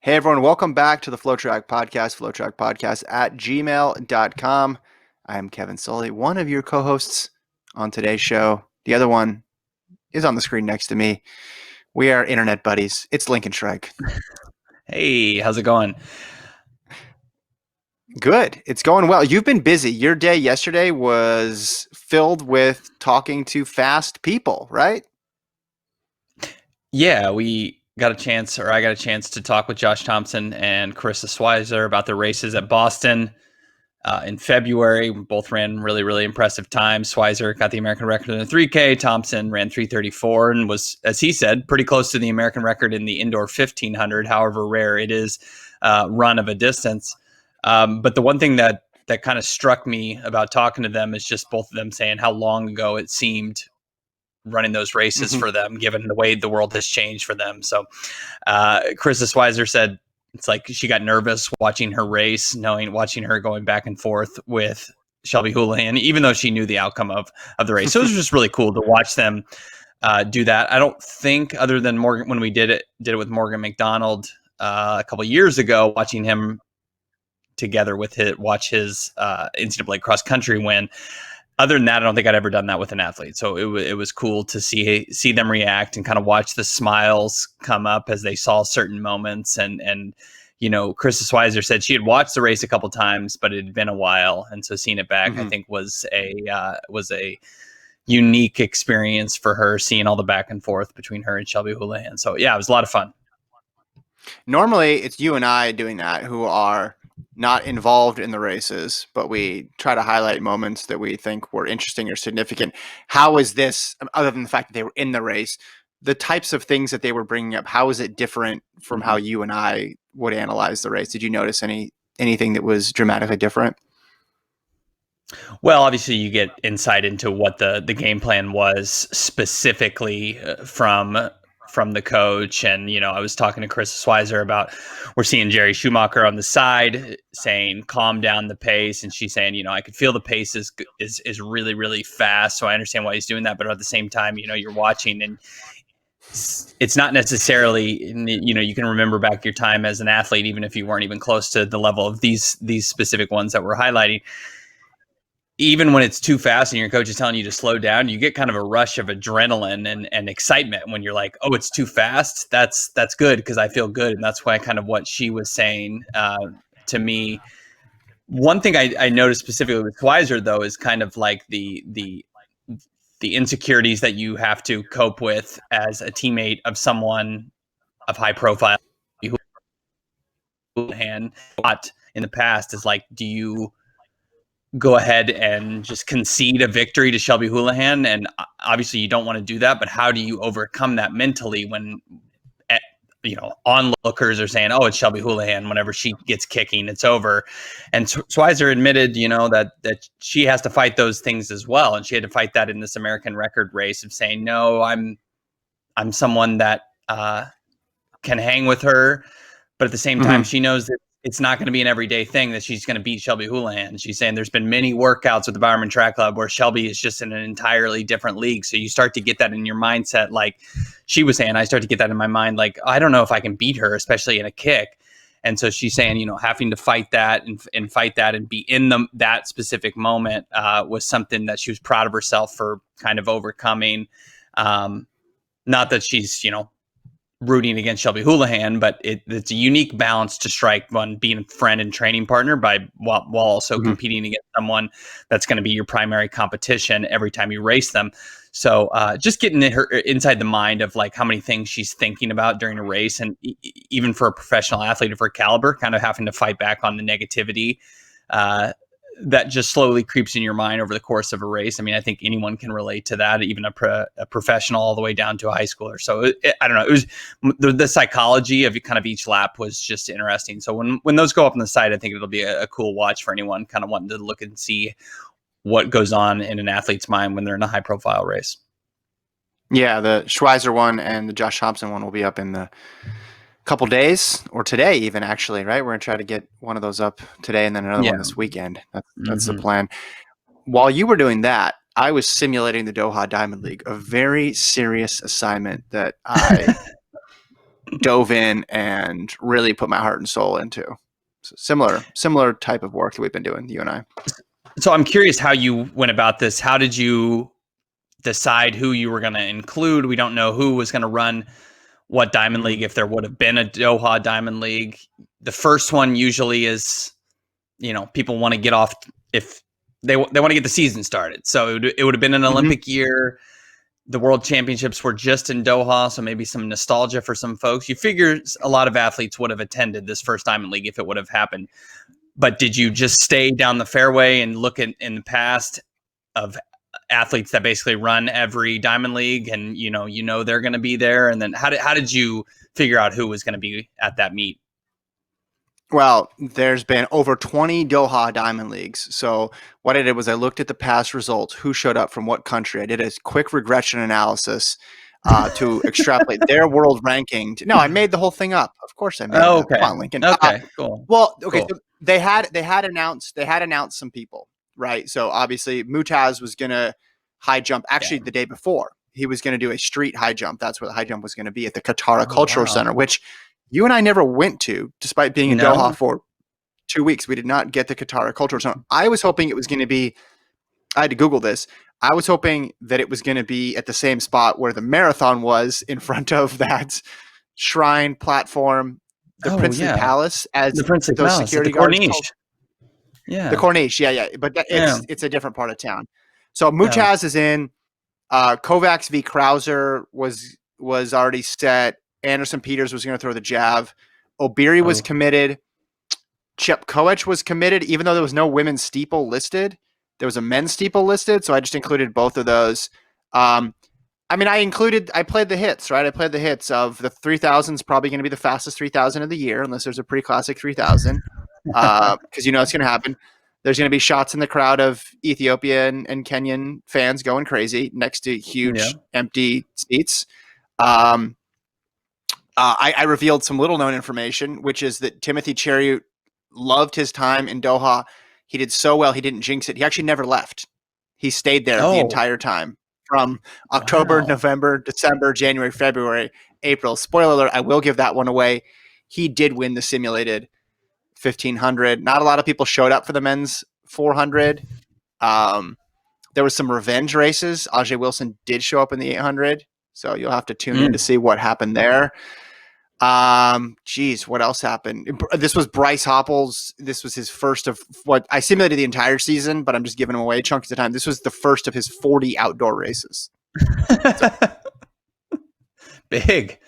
Hey everyone, welcome back to the FloTrack podcast, FloTrack at gmail.com. I am Kevin Sully, one of your co-hosts on today's show. The other one is on the screen next to me. We are internet buddies. It's Lincoln Shrike. Hey, how's it going? Good. It's going well. You've been busy. Your day yesterday was filled with talking to fast people, right? Yeah, I got a chance to talk with Josh Thompson and Carissa Schweizer about the races at Boston in February. We both ran really, really impressive times. Schweizer got the American record in the 3K. Thompson ran 3:34 and was, as he said, pretty close to the American record in the indoor 1500, however rare it is, run of a distance. But the one thing that kind of struck me about talking to them is just both of them saying how long ago it seemed running those races for them, given the way the world has changed for them. So Carissa Schweizer said it's like she got nervous watching her race, watching her going back and forth with Shelby Houlihan, even though she knew the outcome of the race. So it was just really cool to watch them do that. I don't think, other than Morgan, when we did it with Morgan McDonald a couple years ago, watching him together with watch his NCAA cross country win. Other than that, I don't think I'd ever done that with an athlete. So it was cool to see them react and kind of watch the smiles come up as they saw certain moments. And you know, Carissa Schweizer said she had watched the race a couple times, but it had been a while, and so seeing it back, I think was a unique experience for her, seeing all the back and forth between her and Shelby Houlihan. So yeah, it was a lot of fun. Normally, it's you and I doing that who are not involved in the races, but we try to highlight moments that we think were interesting or significant. How is this, other than the fact that they were in the race, the types of things that they were bringing up, how is it different from how you and I would analyze the race? Did you notice anything that was dramatically different? Well, obviously, you get insight into what the game plan was specifically from the coach. And, you know, I was talking to Chris Schweizer about, we're seeing Jerry Schumacher on the side saying, calm down the pace. And she's saying, you know, I could feel the pace is really, really fast. So I understand why he's doing that. But at the same time, you know, you're watching and it's not necessarily, you know, you can remember back your time as an athlete, even if you weren't even close to the level of these specific ones that we're highlighting. Even when it's too fast and your coach is telling you to slow down, you get kind of a rush of adrenaline and excitement when you're like, oh, it's too fast. That's good because I feel good. And that's why kind of what she was saying to me. One thing I noticed specifically with Schweizer, though, is kind of like the insecurities that you have to cope with as a teammate of someone of high profile who in the past is like, do you go ahead and just concede a victory to Shelby Houlihan? And obviously you don't want to do that, but how do you overcome that mentally when, you know, onlookers are saying, oh, it's Shelby Houlihan. Whenever she gets kicking, it's over. And Schweizer admitted, you know, that she has to fight those things as well. And she had to fight that in this American record race of saying, no, I'm someone that can hang with her. But at the same time, she knows that it's not going to be an everyday thing that she's going to beat Shelby Houlihan. She's saying there's been many workouts with the Bowerman Track Club where Shelby is just in an entirely different league. So you start to get that in your mindset. Like she was saying, I start to get that in my mind. Like, I don't know if I can beat her, especially in a kick. And so she's saying, you know, having to fight that and fight that and be in that specific moment was something that she was proud of herself for kind of overcoming. Not that she's, you know, rooting against Shelby Houlihan, but it's a unique balance to strike one being a friend and training partner while also competing against someone that's going to be your primary competition every time you race them. So just getting her inside the mind of like how many things she's thinking about during a race, and even for a professional athlete of her caliber, kind of having to fight back on the negativity that just slowly creeps in your mind over the course of a race. I mean, I think anyone can relate to that, even a professional all the way down to a high schooler. So I don't know. It was the psychology of kind of each lap was just interesting. So when those go up on the side, I think it'll be a cool watch for anyone kind of wanting to look and see what goes on in an athlete's mind when they're in a high profile race. Yeah, the Schweizer one and the Josh Thompson one will be up in the couple days, or today even, actually, right? We're going to try to get one of those up today and then another one this weekend. That's the plan. While you were doing that, I was simulating the Doha Diamond League, a very serious assignment that I dove in and really put my heart and soul into. So similar type of work that we've been doing, you and I. So I'm curious how you went about this. How did you decide who you were going to include? We don't know who was going to run what Diamond League, if there would have been a Doha Diamond League. The first one usually is, people want to get off if they want to get the season started. So it would have been an Olympic year. The World Championships were just in Doha, so maybe some nostalgia for some folks. You figure a lot of athletes would have attended this first Diamond League if it would have happened. But did you just stay down the fairway and look in the past of athletes that basically run every Diamond League, and they're going to be there? And then how did you figure out who was going to be at that meet? Well, there's been over 20 Doha Diamond Leagues. So what I did was I looked at the past results, who showed up from what country. I did a quick regression analysis to extrapolate their world ranking. No, I made the whole thing up. Of course I made it up. Okay. Come on, Lincoln. Okay, cool. Well, okay, cool. So they had announced some people, right? So obviously Mutaz was gonna high jump actually the day before. He was gonna do a street high jump. That's where the high jump was gonna be at the Qatar Cultural Center, which you and I never went to, despite being in Doha for 2 weeks. We did not get the Qatar Cultural Center. I was hoping it was going to be, I had to Google this. I was hoping that it was going to be at the same spot where the marathon was, in front of that shrine platform, the Princely Palace, as the Princely those Palace, security the guards. Corniche. Yeah. The Corniche, yeah. But it's a different part of town. So Mutaz is in. Kovacs v. Krauser was already set. Anderson Peters was going to throw the jab. Obiri was committed. Seb Coe was committed, even though there was no women's steeple listed. There was a men's steeple listed, so I just included both of those. I played the hits, right? I played the hits of the 3000 is probably going to be the fastest 3000 of the year, unless there's a pretty classic 3000, because it's going to happen. There's going to be shots in the crowd of Ethiopian and Kenyan fans going crazy next to huge empty seats. I revealed some little known information, which is that Timothy Cheruiyot loved his time in Doha. He did so well, he didn't jinx it. He actually never left. He stayed there the entire time, from October, November, December, January, February, April. Spoiler alert, I will give that one away. He did win the simulated 1500. Not a lot of people showed up for the men's 400. There was some revenge races. Ajay Wilson did show up in the 800, so you'll have to tune in to see what happened there. What else happened? This was Bryce Hopple's. This was his first of what I simulated the entire season, but I'm just giving him away chunks of time. This was the first of his 40 outdoor races. Big.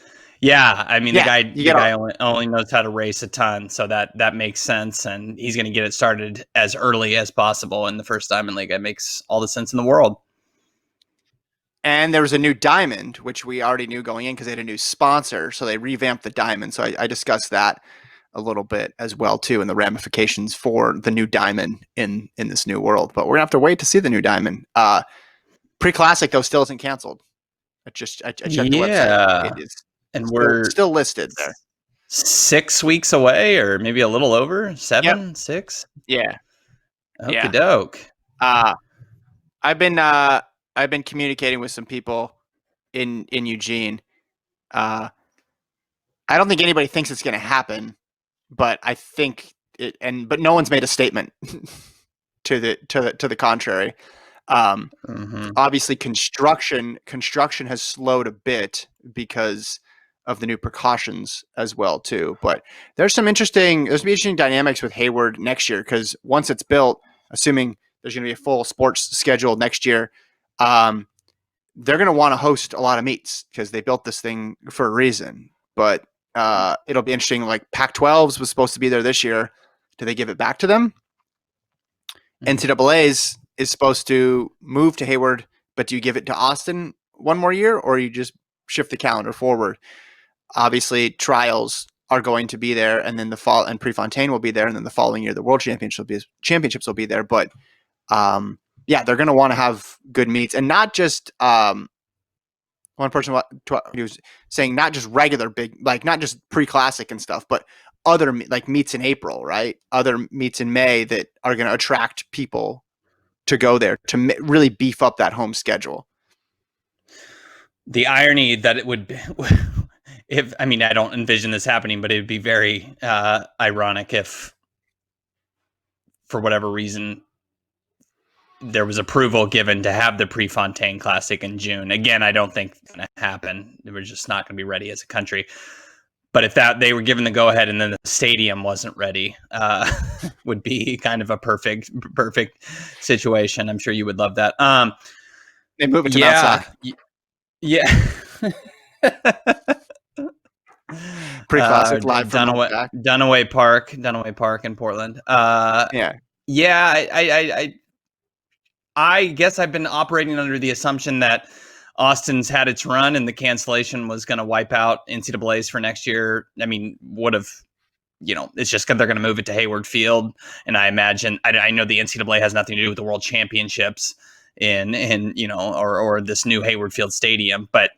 Yeah. I mean, the guy only knows how to race a ton. So that makes sense. And he's going to get it started as early as possible in the first Diamond League. It makes all the sense in the world. And there was a new diamond, which we already knew going in because they had a new sponsor. So they revamped the diamond. So I discussed that a little bit as well, too, and the ramifications for the new diamond in this new world. But we're going to have to wait to see the new diamond. Pre-Classic, though, still isn't canceled. I checked the website. It is we're still listed there. 6 weeks away, or maybe a little over? 7, 6? Yeah. Okie doke. I've been communicating with some people in Eugene. I don't think anybody thinks it's going to happen, but I think but no one's made a statement to the contrary. Obviously construction has slowed a bit because of the new precautions as well too. But there's interesting dynamics with Hayward next year, because once it's built, assuming there's going to be a full sports schedule next year, they're going to want to host a lot of meets because they built this thing for a reason. But it'll be interesting. Like Pac-12s was supposed to be there this year. Do they give it back to them? NCAA's is supposed to move to Hayward, but do you give it to Austin one more year, or you just shift the calendar forward? Obviously, trials are going to be there, and then the fall, and Prefontaine will be there, and then the following year the World Championships will be there. But they're going to want to have good meets, and not just one person he was saying not just regular big, like not just pre-classic and stuff, but other like meets in April, right? Other meets in May that are going to attract people to go there to really beef up that home schedule. The irony that if I mean, I don't envision this happening, but it'd be very ironic if, for whatever reason, there was approval given to have the Prefontaine Classic in June. Again, I don't think it's going to happen. We're just not going to be ready as a country. But if that they were given the go ahead and then the stadium wasn't ready, would be kind of a perfect situation. I'm sure you would love that. They move it to Yeah, Mount yeah. Pre-classic live from Mount Dunaway Park in Portland. Yeah. Yeah, I guess I've been operating under the assumption that Austin's had its run and the cancellation was going to wipe out NCAA's for next year. I mean, would have, it's just because they're going to move it to Hayward Field. And I imagine, I know the NCAA has nothing to do with the World Championships or this new Hayward Field Stadium, but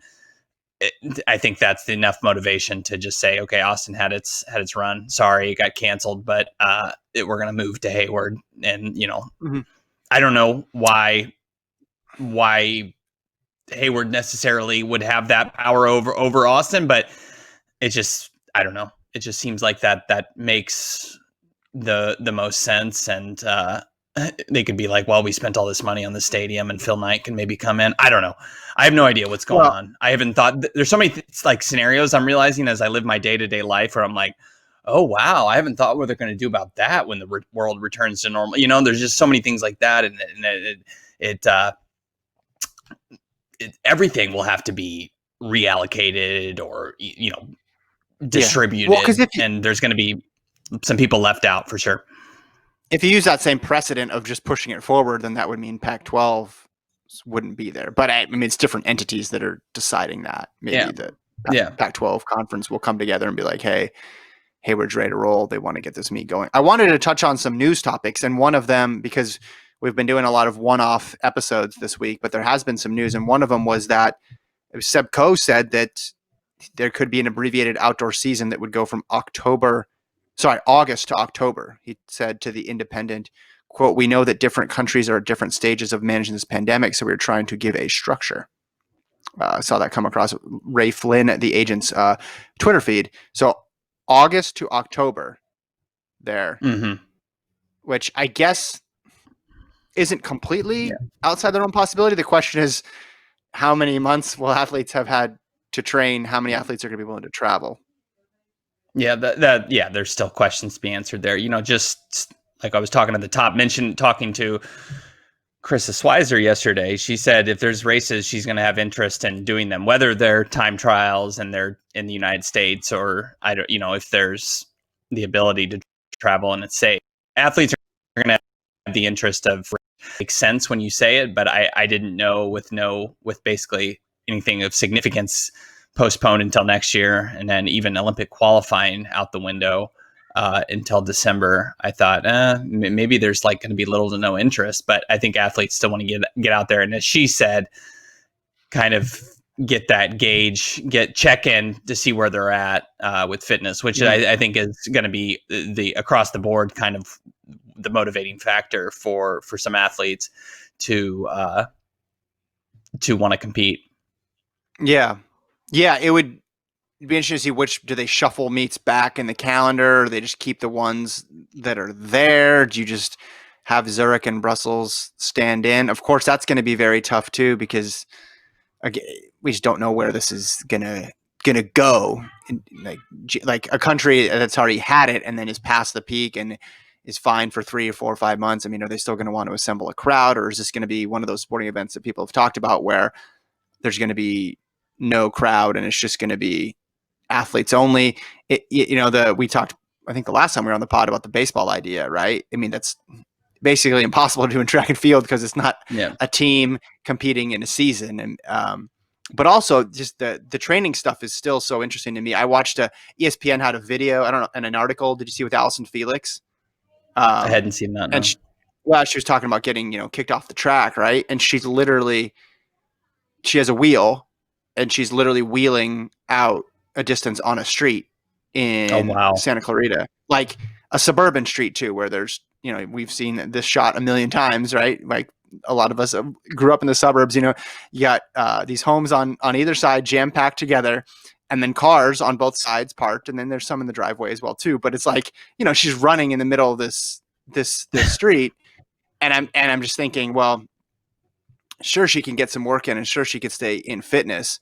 I think that's enough motivation to just say, okay, Austin had its run. Sorry, it got canceled, but we're going to move to Hayward. And, Mm-hmm. I don't know why Hayward necessarily would have that power over Austin, but it just, I don't know. It just seems like that makes the most sense. And they could be like, well, we spent all this money on the stadium and Phil Knight can maybe come in. I don't know. I have no idea what's going on. I haven't thought, there's so many scenarios I'm realizing as I live my day-to-day life where I'm like, oh, wow, I haven't thought what they're going to do about that when the world returns to normal. There's just so many things like that. And everything will have to be reallocated or, distributed. Yeah. Well, and there's going to be some people left out for sure. If you use that same precedent of just pushing it forward, then that would mean Pac-12 wouldn't be there. But I mean, it's different entities that are deciding that. Maybe the Pac-12 conference will come together and be like, hey, Hayward's ready to roll. They want to get this meet going. I wanted to touch on some news topics, and one of them, because we've been doing a lot of one-off episodes this week, but there has been some news, and one of them was that Seb Coe said that there could be an abbreviated outdoor season that would go from August to October. He said to The Independent, quote, "We know that different countries are at different stages of managing this pandemic, so we're trying to give a structure." I saw that come across Ray Flynn, the agent's Twitter feed. So August to October there, which I guess isn't completely outside their own possibility. The question is, how many months will athletes have had to train? How many athletes are going to be willing to travel? Yeah, there's still questions to be answered there. Just like I was talking at the top, talking to Krista Swizer yesterday, she said if there's races, she's going to have interest in doing them, whether they're time trials and they're in the United States or if there's the ability to travel and it's safe. Athletes are going to have the interest of, makes sense when you say it, but I didn't know with basically anything of significance postponed until next year, and then even Olympic qualifying out the window until December. I thought maybe there's going to be little to no interest, but I think athletes still want to get out there, and as she said, kind of get that gauge, check in to see where they're at with fitness, which I think is going to be the across the board kind of the motivating factor for some athletes to want to compete. Yeah, it would be interesting to see which do they shuffle meets back in the calendar, or they just keep the ones that are there. Do you just have Zurich and Brussels stand in? Of course, that's going to be very tough too, because again, we just don't know where this is gonna go. Like a country that's already had it and then is past the peak and is fine for 3 or 4 or 5 months. I mean, are they still going to want to assemble a crowd, or is this going to be one of those sporting events that people have talked about where there's going to be no crowd and it's just going to be athletes only? We talked, I think the last time we were on the pod, about the baseball idea, right? I mean, that's basically impossible to do in track and field because it's not a team competing in a season. And but also just the training stuff is still so interesting to me. I watched ESPN had a video, I don't know, and an article. Did you see with Allison Felix? I hadn't seen that. No. And she was talking about getting, kicked off the track, right? And she has a wheel and she's literally wheeling out a distance on a street in Santa Clarita, like a suburban street too, where there's, we've seen this shot a million times, right? Like a lot of us grew up in the suburbs, you got these homes on either side jam packed together. and then cars on both sides parked, and then there's some in the driveway as well too. But it's like, she's running in the middle of this street, and I'm just thinking, well, sure she can get some work in, and sure she could stay in fitness,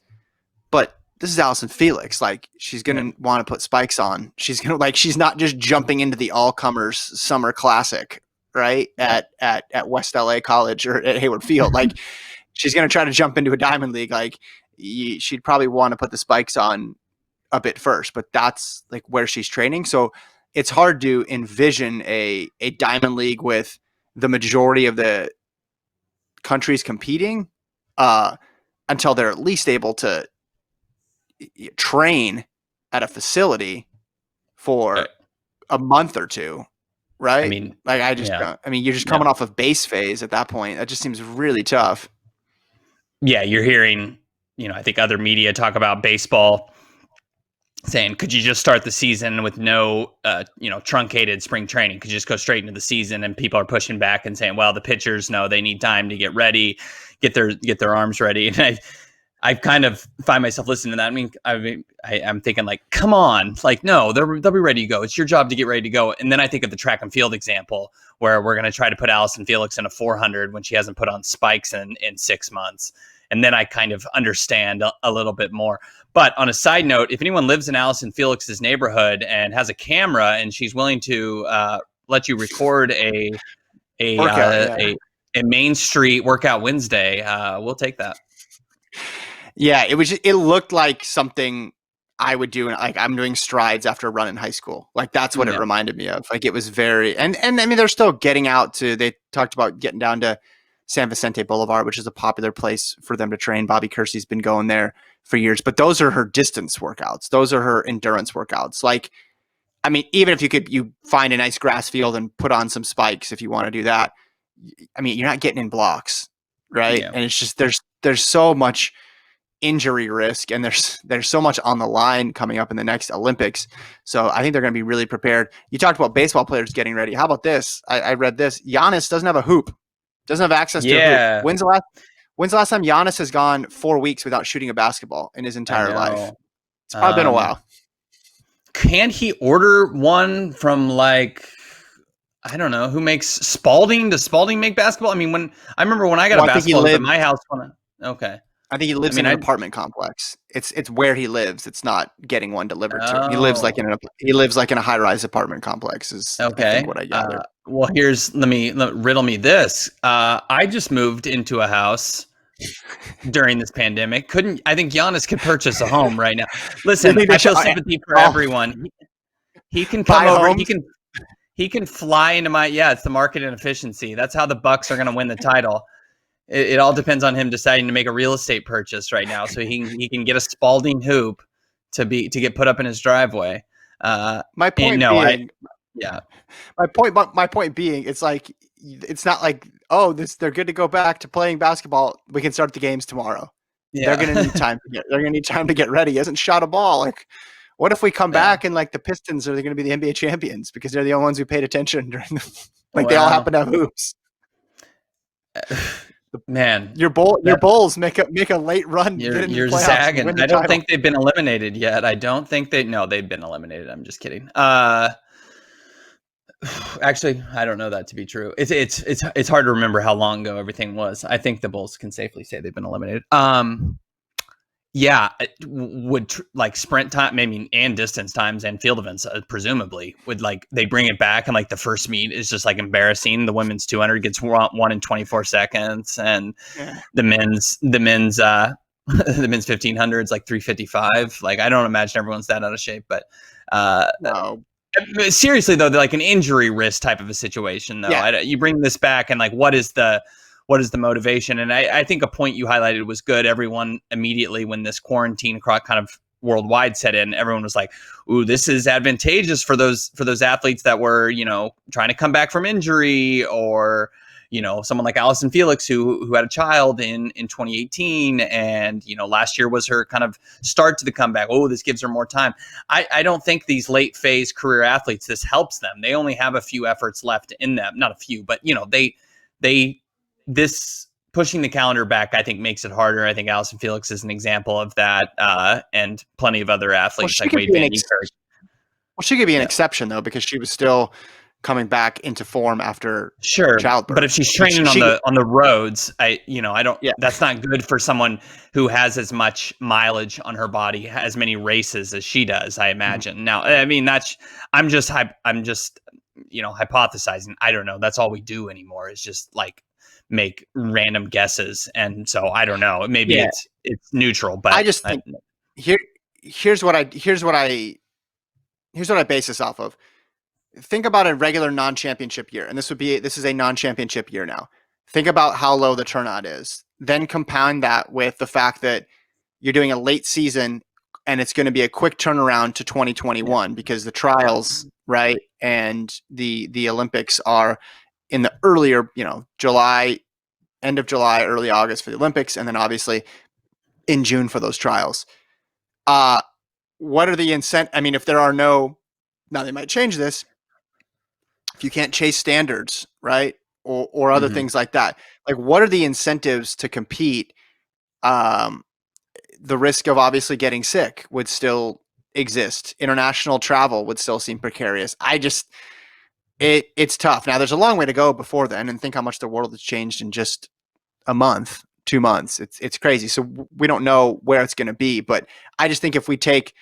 but this is Allison Felix. Like, she's gonna want to put spikes on. She's gonna, like, she's not just jumping into the all comers summer classic, right? At West LA College or at Hayward Field. Like, she's gonna try to jump into a Diamond League. Like, she'd probably want to put the spikes on a bit first, but that's like where she's training. So it's hard to envision a Diamond League with the majority of the countries competing until they're at least able to train at a facility for a month or two, right? I mean, like you're just coming off of base phase at that point. That just seems really tough. Yeah, you're hearing, I think other media talk about baseball saying, could you just start the season with no, truncated spring training? Could you just go straight into the season? And people are pushing back and saying, well, the pitchers, no, they need time to get ready, get their arms ready. And I kind of find myself listening to that. I'm thinking, like, come on, like, no, they'll be ready to go. It's your job to get ready to go. And then I think of the track and field example where we're going to try to put Allison Felix in a 400 when she hasn't put on spikes in 6 months. And then I kind of understand a little bit more. But on a side note, if anyone lives in Allison Felix's neighborhood and has a camera and she's willing to let you record a Main Street Workout Wednesday, we'll take that. Yeah, it looked like something I would do. Like, I'm doing strides after a run in high school. Like, that's what it reminded me of. Like, it was very, and I mean, they're still getting out they talked about getting down to San Vicente Boulevard, which is a popular place for them to train. Bobby Kersey's been going there for years, but those are her distance workouts. Those are her endurance workouts. Like, I mean, even if you find a nice grass field and put on some spikes, if you want to do that, I mean, you're not getting in blocks, right? Yeah. And it's just, there's so much injury risk, and there's so much on the line coming up in the next Olympics. So I think they're going to be really prepared. You talked about baseball players getting ready. How about this? I read this. Giannis doesn't have a hoop. Doesn't have access to a hoop. When's the last time Giannis has gone 4 weeks without shooting a basketball in his entire life? It's probably been a while. Can he order one from, like, I don't know, who makes Spalding? Does Spalding make basketball? I mean, I remember when I got a basketball at my house. Okay. I think he lives in an apartment complex. It's where he lives. It's not getting one delivered to him. He lives like in a high-rise apartment complex. Is I think what I gathered. Well, let me riddle me this. I just moved into a house during this pandemic. I think Giannis could purchase a home right now. Listen, I feel sympathy for everyone. He can come over. Homes? He can fly into it's the market inefficiency. That's how the Bucks are going to win the title. It all depends on him deciding to make a real estate purchase right now, so he can get a Spalding hoop to get put up in his driveway. My point being, it's like, it's not like, they're good to go back to playing basketball. We can start the games tomorrow. Yeah. They're gonna need time to get ready. He hasn't shot a ball. Like, what if we come back and, like, the Pistons are going to be the NBA champions because they're the only ones who paid attention during they all happen to have hoops. Man, your Bulls make a late run. You're zagging. I don't think they've been eliminated yet. I don't think they've been eliminated. I'm just kidding. Actually, I don't know that to be true. It's hard to remember how long ago everything was. I think the Bulls can safely say they've been eliminated. Would like sprint time, maybe, and distance times and field events, presumably would, like, they bring it back, and, like, the first meet is just, like, embarrassing. The women's 200 gets one in 24 seconds, and the men's the men's 1500 is like 3:55. Like, I don't imagine everyone's that out of shape, but no. Seriously though, like an injury risk type of a situation though. You bring this back, and, like, what is the motivation? And I think a point you highlighted was good. Everyone immediately, when this quarantine kind of worldwide set in, everyone was like, ooh, this is advantageous for those athletes that were, trying to come back from injury, or, someone like Allison Felix who had a child in 2018, and, last year was her kind of start to the comeback. Oh, this gives her more time. I don't think these late phase career athletes, this helps them. They only have a few efforts left in them. Not a few, but, this pushing the calendar back, I think, makes it harder. I think Allison Felix is an example of that, and plenty of other Well, athletes she like could Wade be an Van Niekerk. well, she could be an Yeah, exception though because she was still coming back into form after sure. But if childbirth. she's But training on the roads, I don't. yeah, That's not good for someone who has as much mileage on her body, as many races as she does. I mhm. imagine. Now, I mean, I'm just hypothesizing. I don't know. That's all we do anymore is just like make random guesses, and so I don't know. Maybe Yeah. it's neutral, I but just think here here's what I base this off of. Think about a regular non-championship year, and this is a non-championship year now. Think about how low the turnout is. Then compound that with the fact that you're doing a late season and it's going to be a quick turnaround to 2021 because the trials, right, and the Olympics are in the earlier, July, end of July, early August for the Olympics, and then obviously in June for those trials. Uh, what are the I mean, if there are no, now they might change this. If you can't chase standards, right, or other Mhm. things like that, like what are the incentives to compete? Um, the risk of obviously getting sick would still exist. International travel would still seem precarious. It's tough. Now there's a long way to go before then, and think how much the world has changed in just a month, 2 months. It's crazy. So we don't know where it's going to be, but I just think if we take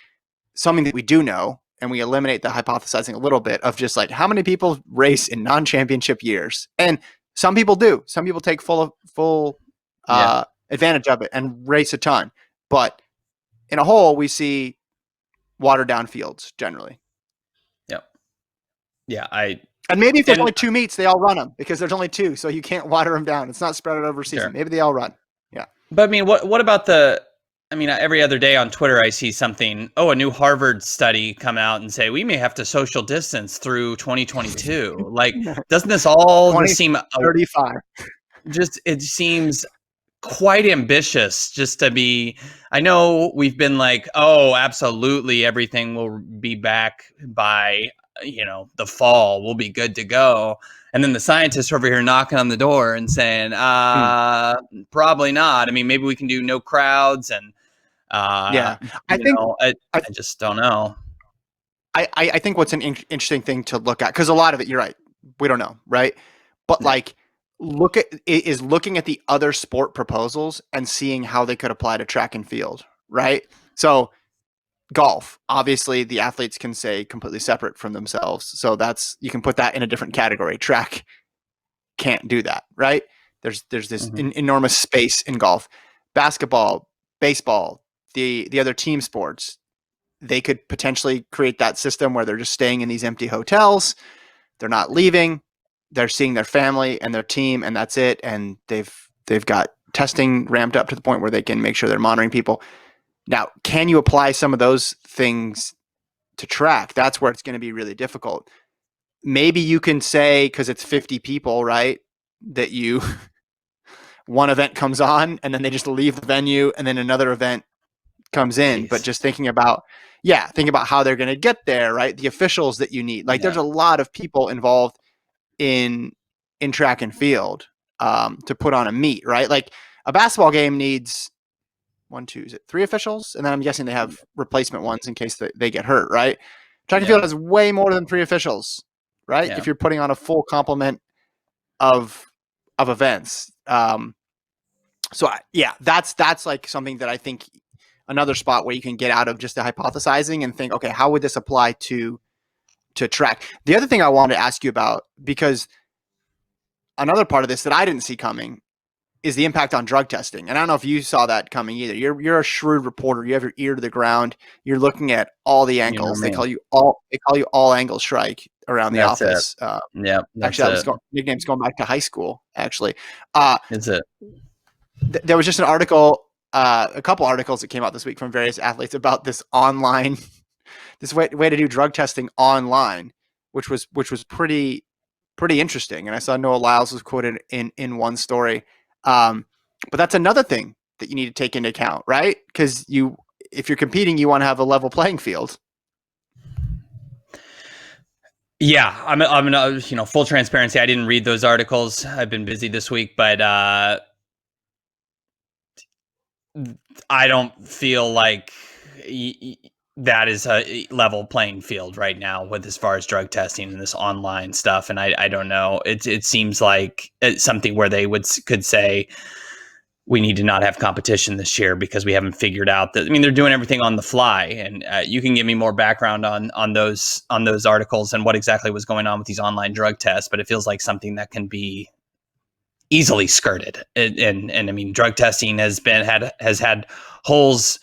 something that we do know and we eliminate the hypothesizing a little bit of just like how many people race in non-championship years, and some people do. Some people take full Yeah. advantage of it and race a ton, but in a whole, we see watered down fields generally. Yep. Yeah. I And maybe if there's and only two meets, they all run them because there's only two, so you can't water them down. It's not spread out over a season. Sure. Maybe they all run. Yeah. But I mean, what about I mean, every other day on Twitter, I see something. Oh, a new Harvard study come out and say we may have to social distance through 2022. Like, doesn't this all just seem 2035. just? It seems quite ambitious just to be. I know we've been like, oh, absolutely, everything will be back by the fall. We'll be good to go. And then the scientists are over here knocking on the door and saying, Hmm. probably not. I mean, maybe we can do no crowds and uh, Yeah. I think I, I just don't know. I think what's an interesting thing to look at, because a lot of it, you're right, we don't know, right? But Yeah. like, looking at the other sport proposals and seeing how they could apply to track and field, right? So golf, obviously, the athletes can say completely separate from themselves, so you can put that in a different category. Track can't do that, right? There's this Mhm. enormous space in golf. Basketball, baseball, the other team sports, they could potentially create that system where they're just staying in these empty hotels. They're not leaving. They're seeing their family and their team, and that's it. And they've got testing ramped up to the point where they can make sure they're monitoring people. Now, can you apply some of those things to track? That's where it's going to be really difficult. Maybe you can say, because it's 50 people, right, that one event comes on and then they just leave the venue and then another event comes in. But Jeez. just thinking about, think about how they're going to get there, right? The officials that you need. Like there's Yeah. a lot of people involved in track and field to put on a meet, right? Like a basketball game needs one, two, is it three officials? And then I'm guessing they have replacement ones in case they get hurt, right? Track and Yeah. field has way more than three officials, right? Yeah. If you're putting on a full complement of events. That's like something that I think another spot where you can get out of just the hypothesizing and think, okay, how would this apply to track? The other thing I wanted to ask you about, because another part of this that I didn't see coming is the impact on drug testing. And I don't know if you saw that coming either. You're a shrewd reporter. You have your ear to the ground. You're looking at all the You know angles. me. They call you all angle Shrike around the That's it. office. Yep. That's Actually, that was it. nicknames going back to high school. Actually, uh, That's it. there was just an article, a couple articles that came out this week from various athletes about this online, this way to do drug testing online, which was pretty interesting. And I saw Noah Lyles was quoted in one story. But that's another thing that you need to take into account, right? Because if you're competing, you want to have a level playing field. Yeah, I'm full transparency. I didn't read those articles. I've been busy this week, but I don't feel like that is a level playing field right now with as far as drug testing and this online stuff. And I don't know. It seems like it's something where they could say we need to not have competition this year because we haven't figured out that. I mean, they're doing everything on the fly, and you can give me more background on those articles and what exactly was going on with these online drug tests. But it feels like something that can be easily skirted. And I mean, drug testing has had holes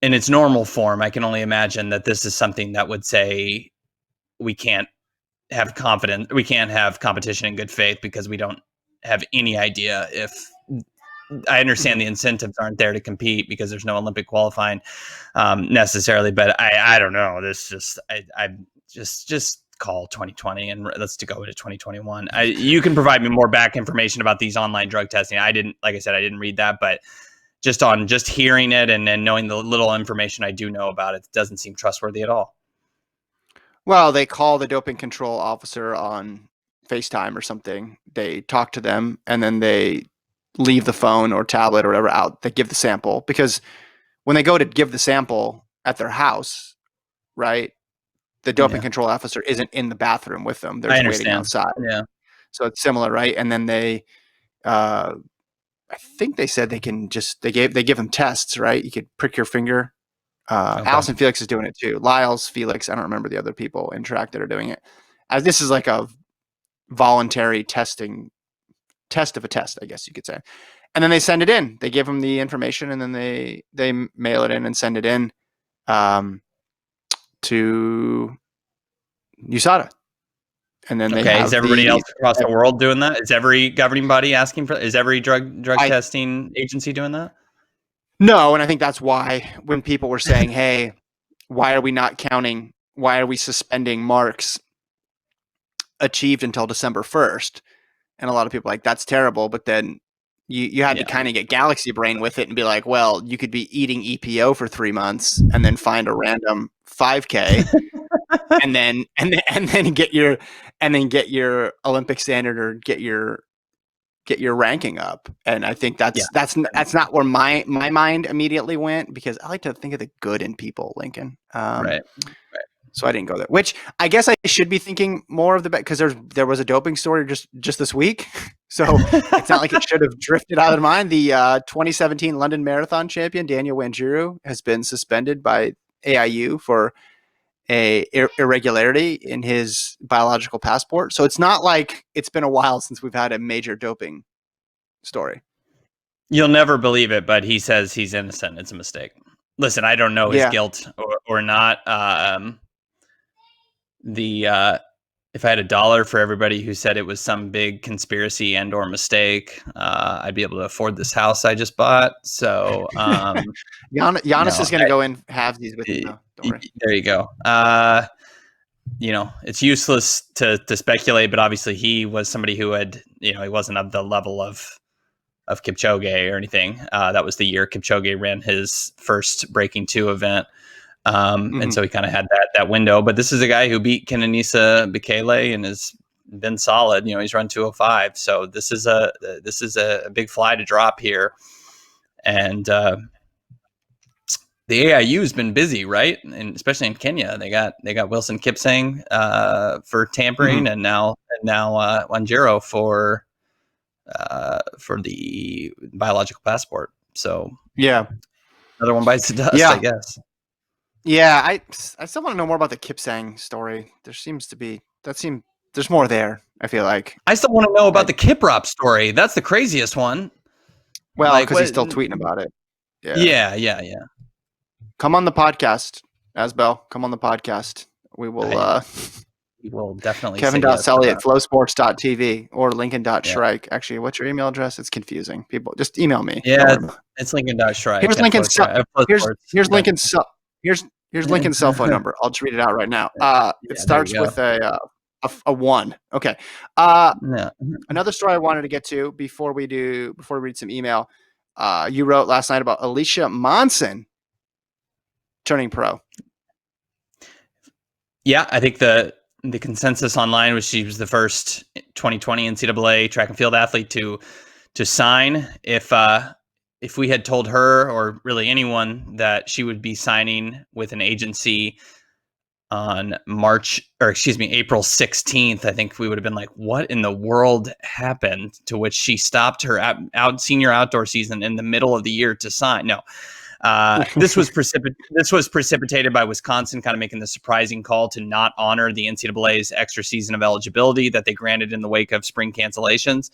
in its normal form. I can only imagine that this is something that would say we can't have confidence, we can't have competition in good faith because we don't have any idea if. I understand the incentives aren't there to compete because there's no Olympic qualifying necessarily, but I don't know. This I just call 2020 and let's go into 2021. You can provide me more back information about these online drug testing. I didn't, like I said, I didn't read that, but just hearing it and knowing the little information I do know about it, it doesn't seem trustworthy at all. Well, they call the doping control officer on FaceTime or something. They talk to them and then they leave the phone or tablet or whatever out. They give the sample because when they go to give the sample at their house, right, the doping control officer isn't in the bathroom with them. They're just waiting outside. Yeah. So it's similar, right? And then they, I think they said they can just they give them tests, right? You could prick your finger. Okay. Allison Felix is doing it too. Lyles Felix, I don't remember the other people in track that are doing it. As this is like a voluntary test of a test, I guess you could say. And then they send it in. They give them the information, and then they mail it in and send it in to USADA. And then they have is everybody else across the world doing that? Is every governing body asking for? Is every drug testing agency doing that? No, and I think that's why when people were saying, "Hey, why are we not counting? Why are we suspending marks achieved until December 1st?" And a lot of people are like, that's terrible. But then you had to kind of get galaxy brain with it and be like, well, you could be eating EPO for 3 months and then find a random 5K and then get your Olympic standard or get your ranking up. And I think that's not where my mind immediately went, because I like to think of the good in people, Lincoln. Right. So I didn't go there, which I guess I should be thinking more of the because there was a doping story just this week. So it's not like it should have drifted out of mind. The 2017 London Marathon champion, Daniel Wanjiru, has been suspended by AIU for a irregularity in his biological passport. So it's not like it's been a while since we've had a major doping story. You'll never believe it, but he says he's innocent. It's a mistake. Listen, I don't know his guilt or not. If I had $1 for everybody who said it was some big conspiracy and or mistake, I'd be able to afford this house I just bought. So Giannis is going to go in halvesies with you. Don't worry. There you go. It's useless to speculate, but obviously he was somebody who had, he wasn't of the level of Kipchoge or anything. That was the year Kipchoge ran his first Breaking 2 event. And so he kind of had that window, but this is a guy who beat Kenenisa Bekele and has been solid. He's run 205. So this is a big fly to drop here. And, the AIU has been busy, right? And especially in Kenya, they got Wilson Kipsang, for tampering and now Wanjiru for the biological passport. So another one bites the dust, I guess. Yeah, I still want to know more about the Kipsang story. There's more there, I feel like. I still want to know about the Kiprop story. That's the craziest one. Well, because he's still tweeting about it. Yeah. Come on the podcast, Asbel. Come on the podcast. We will we will definitely Kevin.Sully at flowsports.tv or Lincoln.Shrike. Yeah. Actually, what's your email address? It's confusing. People just email me. Yeah, it's Lincoln.Shrike. Here's Lincoln's Here's Lincoln's cell phone number. I'll just read it out right now. It starts with a 1. Okay. Another story I wanted to get to before we read some email. You wrote last night about Alicia Monson turning pro. Yeah, I think the consensus online was she was the first 2020 NCAA track and field athlete to sign. If if we had told her or really anyone that she would be signing with an agency on April 16th, I think we would have been like, what in the world happened? To which she stopped her senior outdoor season in the middle of the year to sign. No, this was precipitated by Wisconsin kind of making the surprising call to not honor the NCAA's extra season of eligibility that they granted in the wake of spring cancellations.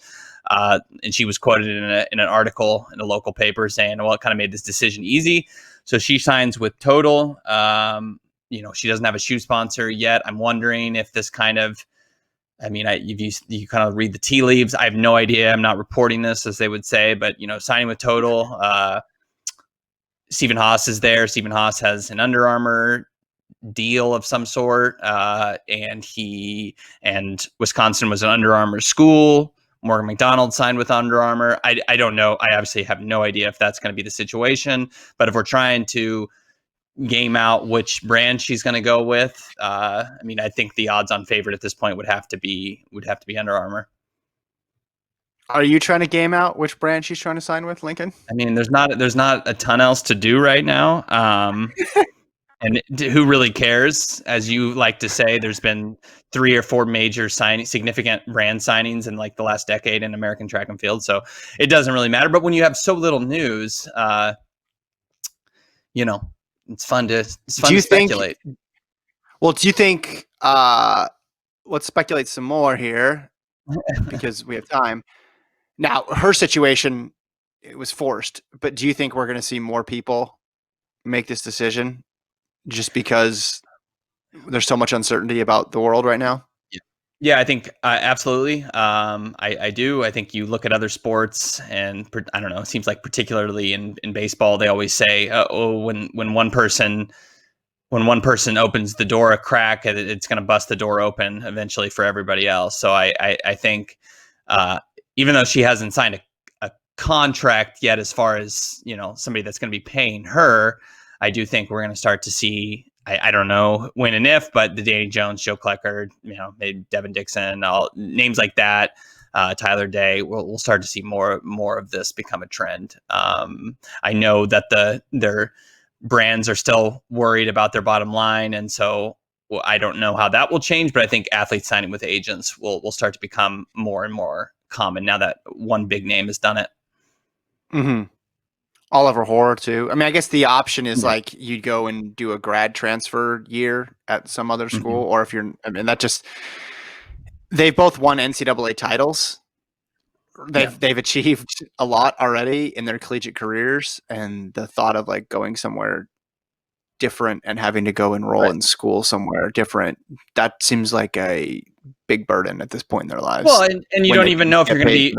And she was quoted in an article in a local paper saying, well, it kind of made this decision easy. So she signs with Total. She doesn't have a shoe sponsor yet. I'm wondering if this kind of, you kind of read the tea leaves. I have no idea. I'm not reporting this, as they would say, but, signing with Total, Stephen Haas is there. Stephen Haas has an Under Armour deal of some sort, and Wisconsin was an Under Armour school. Morgan McDonald signed with Under Armour. I don't know. I obviously have no idea if that's going to be the situation. But if we're trying to game out which brand she's going to go with, I think the odds-on favorite at this point would have to be Under Armour. Are you trying to game out which brand she's trying to sign with, Lincoln? There's not a ton else to do right now. And who really cares? As you like to say, there's been 3 or 4 major significant brand signings in like the last decade in American track and field. So it doesn't really matter. But when you have so little news, it's fun to speculate. Do you think, let's speculate some more here because we have time. Now, her situation, it was forced, but do you think we're going to see more people make this decision just because there's so much uncertainty about the world right now? Yeah, I think absolutely. I do. I think you look at other sports, and I don't know. It seems like particularly in baseball, they always say, when one person opens the door a crack, it's going to bust the door open eventually for everybody else. So I think even though she hasn't signed a contract yet, as far as somebody that's going to be paying her, I do think we're going to start to see. I don't know when and if, but the Danny Jones, Joe Klecker, maybe Devin Dixon, all names like that, Tyler Day, we'll start to see more of this become a trend. I know that their brands are still worried about their bottom line, and so I don't know how that will change. But I think athletes signing with agents will start to become more and more common now that one big name has done it. Mm-hmm. Oliver Hoare too. I guess the option is like you'd go and do a grad transfer year at some other school, or if you're, they've both won NCAA titles. They've achieved a lot already in their collegiate careers, and the thought of like going somewhere different and having to go enroll in school somewhere different, that seems like a big burden at this point in their lives. Well, and you don't even know if you're going to be,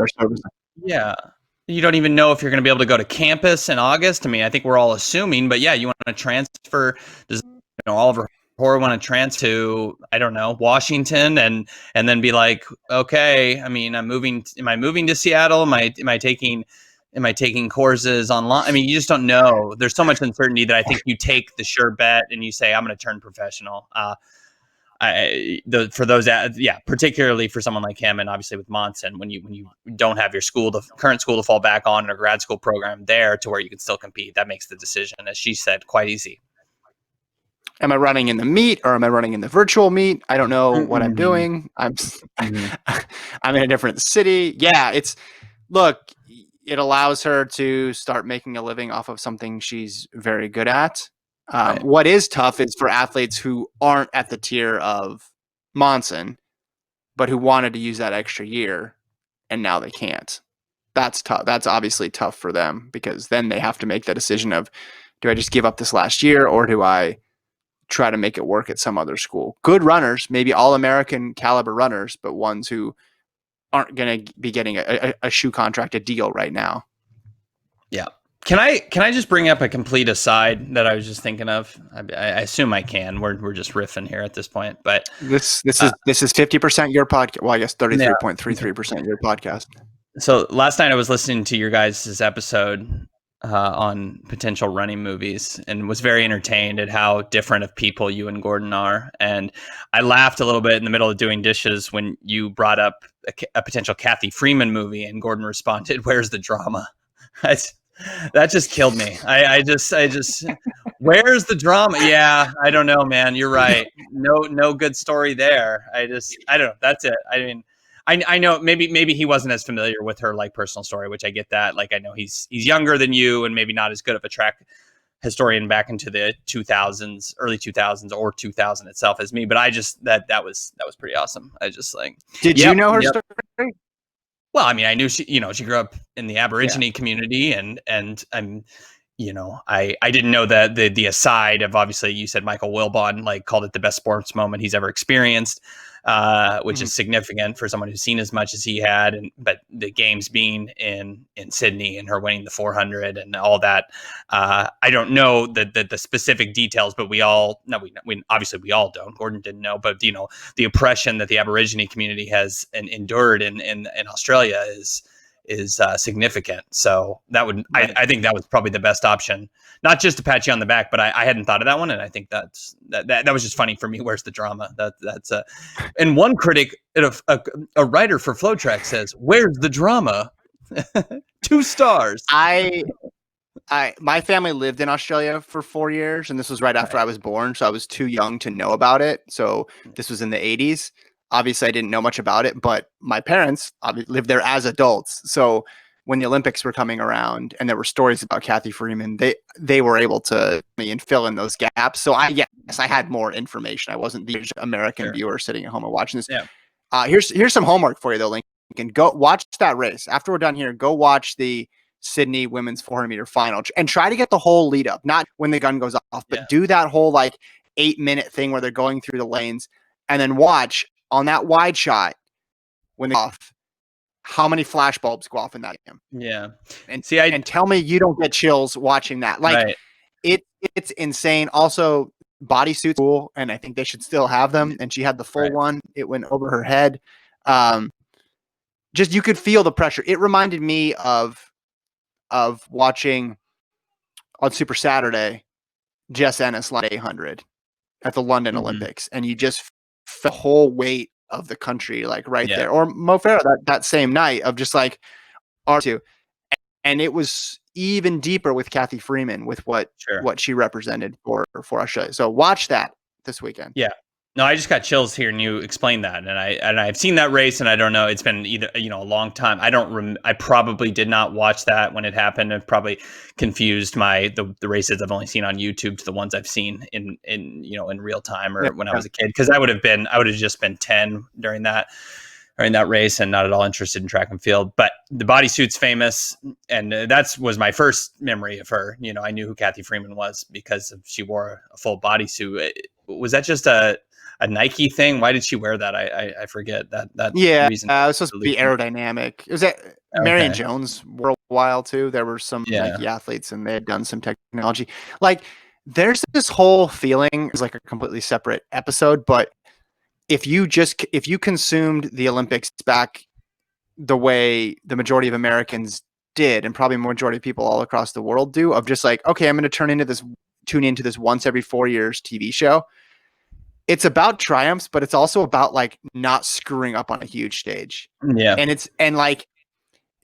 you don't even know if you're going to be able to go to campus in August. I think we're all assuming, but yeah, you want to transfer. Does Oliver Hoare want to transfer to, I don't know, Washington, and then be like, okay, I'm moving. Am I moving to Seattle? Am I taking courses online? You just don't know. There's so much uncertainty that I think you take the sure bet and you say, I'm going to turn professional. Particularly for someone like him, and obviously with Monson, when you don't have your current school to fall back on, and a grad school program there to where you can still compete, that makes the decision, as she said, quite easy. Am I running in the meet or am I running in the virtual meet? I don't know what I'm doing. I'm in a different city. Yeah, it allows her to start making a living off of something she's very good at. Right. What is tough is for athletes who aren't at the tier of Monson, but who wanted to use that extra year, and now they can't. That's tough. That's obviously tough for them, because then they have to make the decision of, do I just give up this last year, or do I try to make it work at some other school? Good runners, maybe All-American caliber runners, but ones who aren't going to be getting a shoe contract, a deal right now. Yeah. Can I just bring up a complete aside that I was just thinking of? I assume I can. We're just riffing here at this point, but this is 50% your podcast. Well, I guess 33.33% your podcast. So last night I was listening to your guys' episode on potential running movies, and was very entertained at how different of people you and Gordon are. And I laughed a little bit in the middle of doing dishes when you brought up a potential Kathy Freeman movie, and Gordon responded, "Where's the drama?" That just killed me. I just, where's the drama? Yeah, I don't know, man. You're right. No good story there. I don't know. That's it. I mean, I know maybe he wasn't as familiar with her like personal story, which I get that. Like I know he's younger than you and maybe not as good of a track historian back into the 2000s, early 2000s or 2000 itself as me. But I just that was pretty awesome. I just like, Did you know her story? Well, I mean, I knew she grew up in the Aborigine community, and I'm, I didn't know that the aside of, obviously you said Michael Wilbon like called it the best sports moment he's ever experienced, which is significant for someone who's seen as much as he had, but the games being in Sydney and her winning the 400 and all that, I don't know the specific details, but we obviously we all don't. Gordon didn't know, but the oppression that the Aborigine community has endured in Australia is significant. So that would, right. I think that was probably the best option, not just to pat you on the back, but I hadn't thought of that one, and I think that was just funny for me. Where's the drama? That's and one critic, a writer for FloTrack says, "Where's the drama?" 2 stars. My family lived in Australia for 4 years, and this was right after I was born, so I was too young to know about it. So this was in the 80s. Obviously, I didn't know much about it, but my parents lived there as adults. So when the Olympics were coming around and there were stories about Kathy Freeman, they were able to fill in those gaps. So I had more information. I wasn't the American viewer sitting at home and watching this. Yeah. Here's some homework for you though, Lincoln. Go watch that race. After we're done here, go watch the Sydney women's 400 meter final and try to get the whole lead up, not when the gun goes off, but do that whole like 8-minute thing where they're going through the lanes, and then watch on that wide shot when they off how many flash bulbs go off in that game. Yeah. And and tell me you don't get chills watching that. Like it's insane. Also, bodysuits cool, and I think they should still have them. And she had the full one. It went over her head. Just you could feel the pressure. It reminded me of watching on Super Saturday Jess Ennis line 800 at the London Olympics, and you just felt the whole weight of the country like there. Or Mo Farah that same night of just like R2, and it was even deeper with Kathy Freeman with what she represented for Australia. So watch that this weekend. Yeah. No, I just got chills hearing you explain that, and I've seen that race, and I don't know. It's been either a long time. I probably did not watch that when it happened. I've probably confused the races I've only seen on YouTube to the ones I've seen in real time or when I was a kid, because I would have just been 10 during that race and not at all interested in track and field. But the bodysuit's famous, and that was my first memory of her. I knew who Kathy Freeman was because she wore a full bodysuit. Was that just a Nike thing? Why did she wear that? I forget that. Reason. It was supposed to be aerodynamic. It was Marion Jones wore a while too. There were some Nike athletes, and they had done some technology. Like there's this whole feeling. It's like a completely separate episode, but if you consumed the Olympics back the way the majority of Americans did, and probably majority of people all across the world do, of just like, okay, I'm going to tune into this once every 4 years TV show. It's about triumphs, but it's also about like not screwing up on a huge stage. Yeah. And like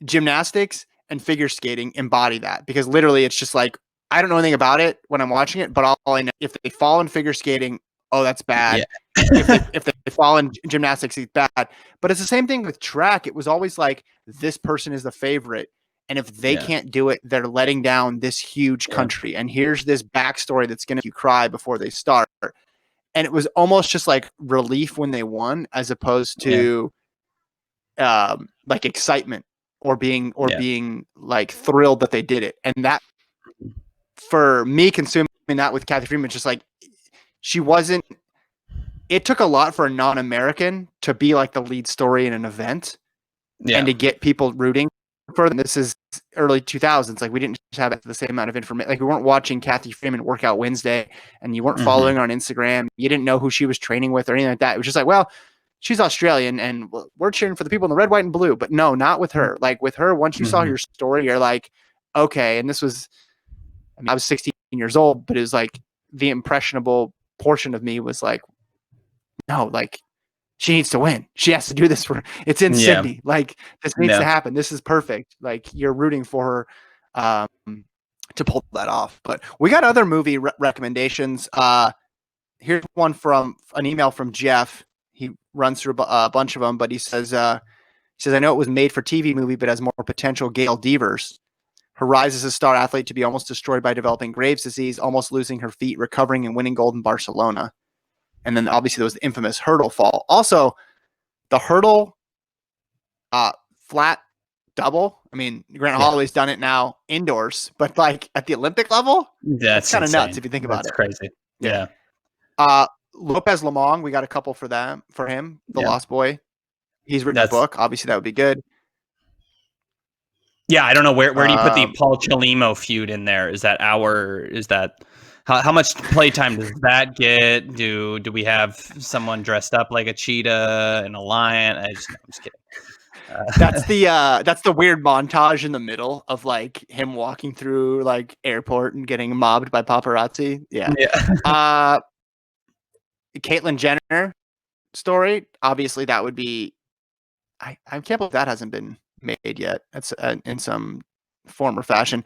gymnastics and figure skating embody that, because literally it's just like, I don't know anything about it when I'm watching it, but all I know, if they fall in figure skating, oh, that's bad. Yeah. if they fall in gymnastics, it's bad. But it's the same thing with track. It was always like, this person is the favorite, and if they can't do it, they're letting down this huge country. And here's this backstory that's going to make you cry before they start. And it was almost just like relief when they won, as opposed to like excitement or being like thrilled that they did it. And that, for me, consuming that with Kathy Freeman, just like it took a lot for a non-American to be like the lead story in an event and to get people rooting for them. This is early 2000s. Like we didn't just have the same amount of information. Like we weren't watching Kathy Freeman Workout Wednesday, and you weren't following her on Instagram. You didn't know who she was training with or anything like that. It was just like, well, she's Australian and we're cheering for the people in the red, white, and blue. But no, not with her. Like with her, once you saw your story, you're like, okay. And this was, I was 16 years old, but it was like the impressionable portion of me was like, no, like she needs to win. She has to do this it's in Sydney. Like this needs to happen. This is perfect. Like you're rooting for um, to pull that off. But we got other movie recommendations. Here's one from an email from Jeff. He runs through a bunch of them, but he says, I know it was made for TV movie, but has more potential. Gail Devers, her rise as a star athlete to be almost destroyed by developing Graves' disease, almost losing her feet, recovering and winning gold in Barcelona. And then obviously there was the infamous hurdle fall. Also, the hurdle flat double. I mean, Grant Holloway's done it now indoors, but like at the Olympic level, that's kind of nuts if you think about it. That's crazy. Yeah. Lopez Lemong, we got a couple for him. The Lost Boy. He's written a book. Obviously, that would be good. Yeah, I don't know where do you put the Paul Chelimo feud in there? Is that how much playtime does that get? Do we have someone dressed up like a cheetah and a lion? I'm just kidding. That's the weird montage in the middle of like him walking through like airport and getting mobbed by paparazzi. Yeah. Caitlyn Jenner story. Obviously, that would be. I can't believe that hasn't been made yet. That's in some form or fashion.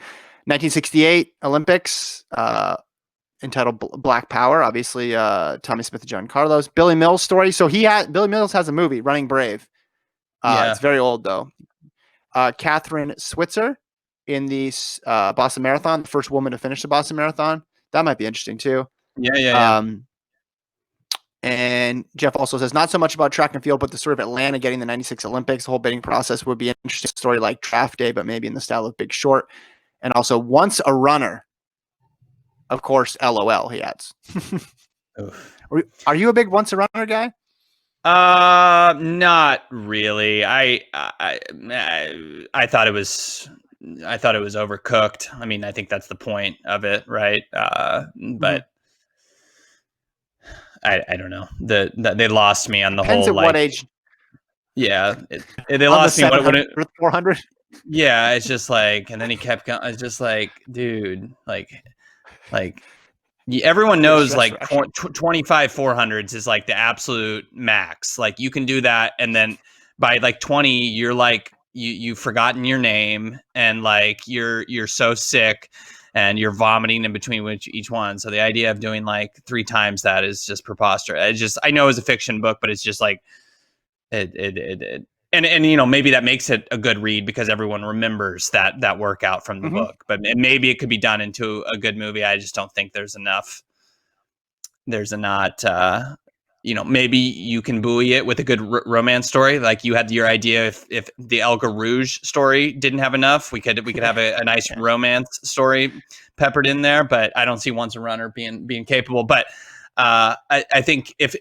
1968 Olympics, entitled Black Power. Obviously, Tommy Smith and John Carlos. Billy Mills story. So Billy Mills has a movie, Running Brave. It's very old though. Catherine Switzer in the Boston Marathon, the first woman to finish the Boston Marathon. That might be interesting too. Yeah. And Jeff also says, not so much about track and field, but the sort of Atlanta getting the 96 Olympics. The whole bidding process would be an interesting story like Draft Day, but maybe in the style of Big Short. And also, once a runner, of course, LOL, he adds. Are you a big once a runner guy? Not really. I thought it was overcooked. I mean, I think that's the point of it, right? But I don't know. They lost me on the Depends whole. At what age? Yeah, they lost me. What 400? Yeah, it's just like, and then he kept going. It's just like, dude, like everyone knows like 25 400s is like the absolute max. Like you can do that, and then by like 20, you're like you've forgotten your name, and like you're so sick. And you're vomiting in between each one. So the idea of doing like 3 times that is just preposterous. I know it's a fiction book, but it's just like and maybe that makes it a good read because everyone remembers that workout from the book. But maybe it could be done into a good movie. I just don't think there's enough. Maybe you can buoy it with a good romance story. Like you had your idea if the El Rouge story didn't have enough, we could have a nice romance story peppered in there. But I don't see Once a Runner being capable. But I think if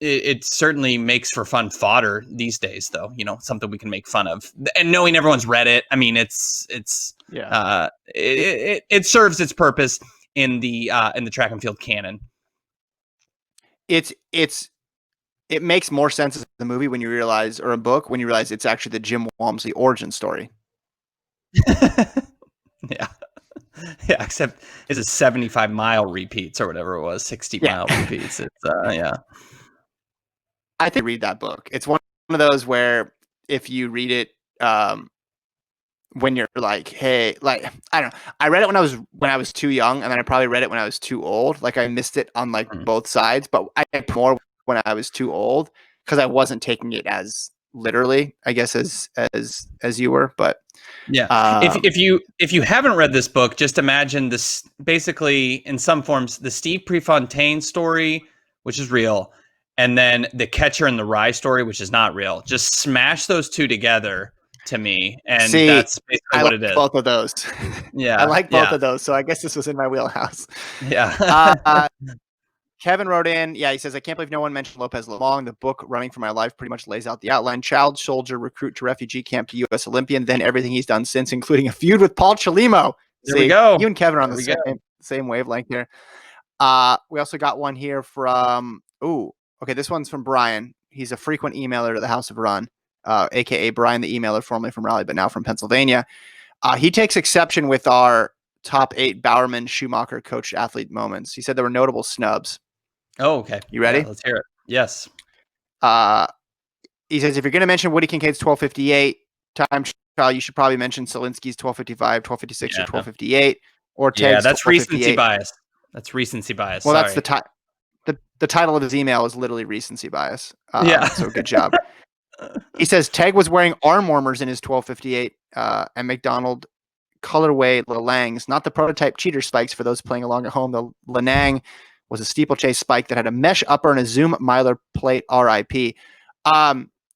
it certainly makes for fun fodder these days, though, something we can make fun of. And knowing everyone's read it, I mean, it serves its purpose in the track and field canon. It makes more sense as a movie when you realize, or a book, when you realize it's actually the Jim Walmsley origin story. Yeah, except it's a 75-mile repeats or whatever it was, 60-mile repeats. It's I think read that book. It's one of those where if you read it, when you're like, hey, like, I don't know. I read it when I was too young, and then I probably read it when I was too old. Like I missed it on like both sides, but I had more when I was too old because I wasn't taking it as literally, I guess, as you were. But yeah, if you haven't read this book, just imagine this basically in some forms the Steve Prefontaine story, which is real, and then the Catcher in the Rye story, which is not real. Just smash those two together to me, and that's basically what it is. Both of those. Yeah, I like both of those. So I guess this was in my wheelhouse. Yeah. Kevin wrote in, he says, I can't believe no one mentioned Lopez Lemong. The book Running for My Life pretty much lays out the outline. Child soldier, recruit to refugee camp to U.S. Olympian, then everything he's done since, including a feud with Paul Chelimo. There we go. You and Kevin are on the same wavelength here. We also got one here from, this one's from Brian. He's a frequent emailer to the House of Run, a.k.a. Brian the emailer, formerly from Raleigh, but now from Pennsylvania. He takes exception with our top 8 Bowerman Schumacher coached athlete moments. He said there were notable snubs. Oh, okay. You ready? Yeah, let's hear it. Yes. He says, if you're going to mention Woody Kincaid's 12:58 time profile, you should probably mention Solinsky's 1255, 1256, or Yeah. 1258, or Yeah, Teg's that's recency 1258. bias. That's recency bias. Well, that's Sorry. the title of his email is literally recency bias. Yeah. So good job. He says Teg was wearing arm warmers in his 1258 and McDonald colorway Lalangs, not the prototype cheater spikes for those playing along at home. The Lanang was a steeplechase spike that had a mesh upper and a zoom mylar plate. RIP.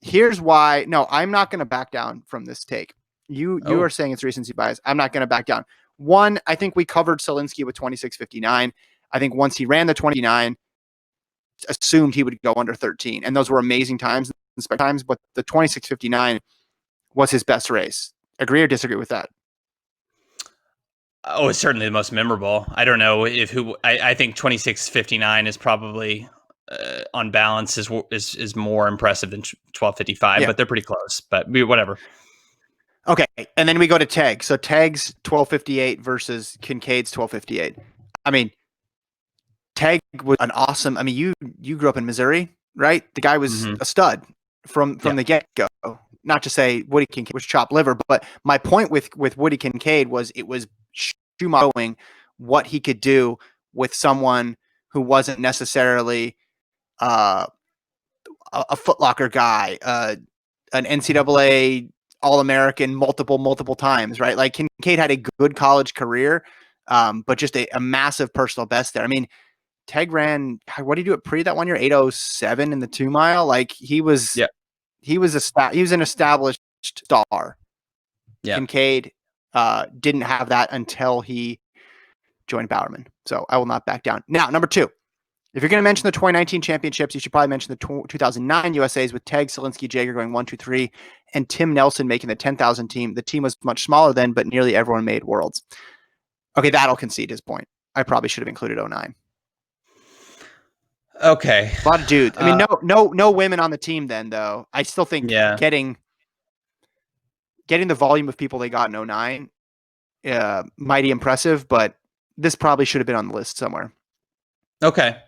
Here's why. No, I'm not going to back down from this take. You Oh. are saying it's recency bias. I'm not going to back down. One, I think we covered Solinsky with 2659. I think once he ran the 29, assumed he would go under 13, and those were amazing times, but the 2659 was his best race. Agree or disagree with that? Oh, it's certainly the most memorable. I don't know if I think 2659 is probably on balance is more impressive than 1255, but they're pretty close. But whatever. Okay, and then we go to Teg. So Teg's 1258 versus Kincaid's 1258. I mean, Teg was an awesome. I mean, you grew up in Missouri, right? The guy was a stud from the get go. Not to say Woody Kincaid was chopped liver, but my point with Woody Kincaid was it was showing what he could do with someone who wasn't necessarily a Foot Locker guy, an NCAA All-American multiple times, right? Like Kincaid had a good college career, but just a massive personal best there. I mean, Teg ran, what did he do at pre that one year? 807 in the 2 mile. Like he was an established star. Yeah. Kincaid didn't have that until he joined Bowerman. So I will not back down. Now, number 2, if you're going to mention the 2019 championships, you should probably mention the 2009 USAs with Teg, Solinsky, Jaeger going 1, 2, 3, and Tim Nelson making the 10,000 team. The team was much smaller then, but nearly everyone made worlds. Okay, that'll concede his point. I probably should have included 09. Okay. A lot of dudes. I mean, no women on the team then, though. I still think getting the volume of people they got in 09, mighty impressive, but this probably should have been on the list somewhere. Okay.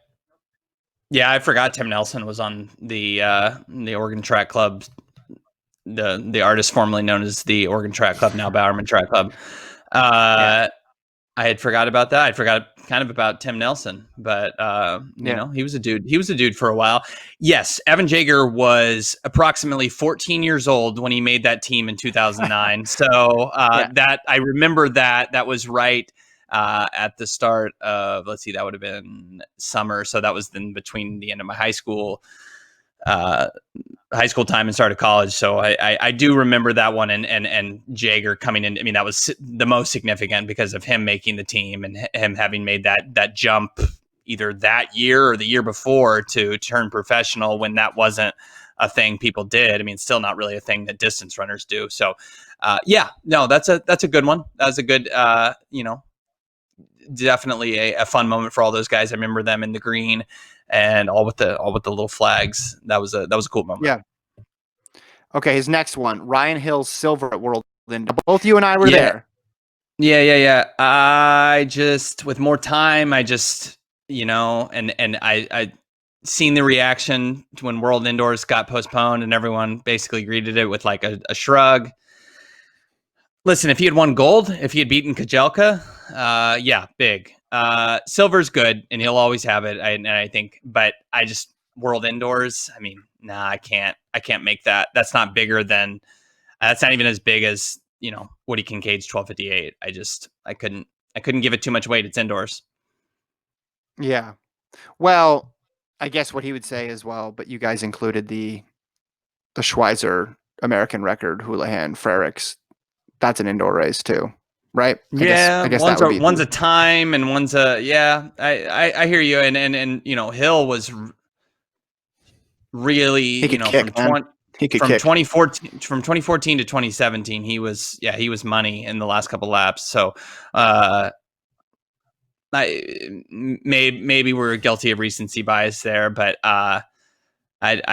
Yeah, I forgot Tim Nelson was on the Oregon Track Club, the artist formerly known as the Oregon Track Club, now Bowerman Track Club. I had forgot about that. I forgot kind of about Tim Nelson, but you know, he was a dude. He was a dude for a while. Yes, Evan Jaeger was approximately 14 years old when he made that team in 2009. So that I remember that was right at the start of, let's see, that would have been summer. So that was then between the end of my high school time and start of college. So I do remember that one and Jaeger coming in. I mean, that was the most significant because of him making the team and him having made that jump either that year or the year before to turn professional when that wasn't a thing people did. I mean, still not really a thing that distance runners do. So that's a good one. That was a good, definitely a fun moment for all those guys. I remember them in the green and all with the little flags. That was a cool moment. Yeah. Okay, his next one, Ryan Hill's silver at World. Both you and I were there. Yeah. I just, with more time, I just, and I seen the reaction when World Indoors got postponed and everyone basically greeted it with like a shrug. Listen, if he had won gold, if he had beaten Kajelka, big. Silver's good, and he'll always have it. I think, but I just World Indoors. I mean, nah, I can't make that. That's not bigger than. That's not even as big as Woody Kincaid's 1258. I couldn't give it too much weight. It's indoors. Yeah, well, I guess what he would say as well, but you guys included the Schweizer American record Houlihan Frerichs. That's an indoor race too, right? I guess one's a time and one's a I hear you, and Hill was really from 2014 to 2017 he was money in the last couple laps. So maybe we're guilty of recency bias there, but I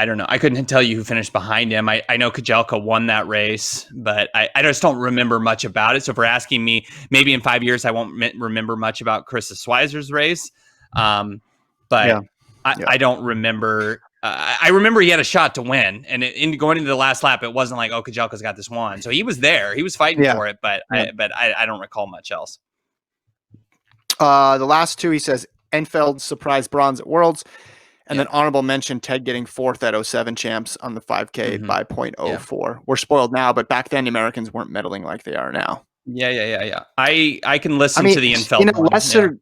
don't know. I couldn't tell you who finished behind him. I know Kajelka won that race, but I just don't remember much about it. So if you're asking me, maybe in 5 years I won't remember much about Chris Schweizer's race. I don't remember I remember he had a shot to win, and in going into the last lap, it wasn't like, oh, Kajelka's got this one. So he was there, he was fighting Yeah. for it, but Yeah. I don't recall much else. The last two, he says, Enfeld surprised bronze at Worlds. And Yeah. then honorable mention, Ted getting fourth at 07 champs on the 5K by 0.04. Yeah. We're spoiled now, but back then the Americans weren't medaling like they are now. Yeah. I can listen I mean, to the in Infeld a one. lesser,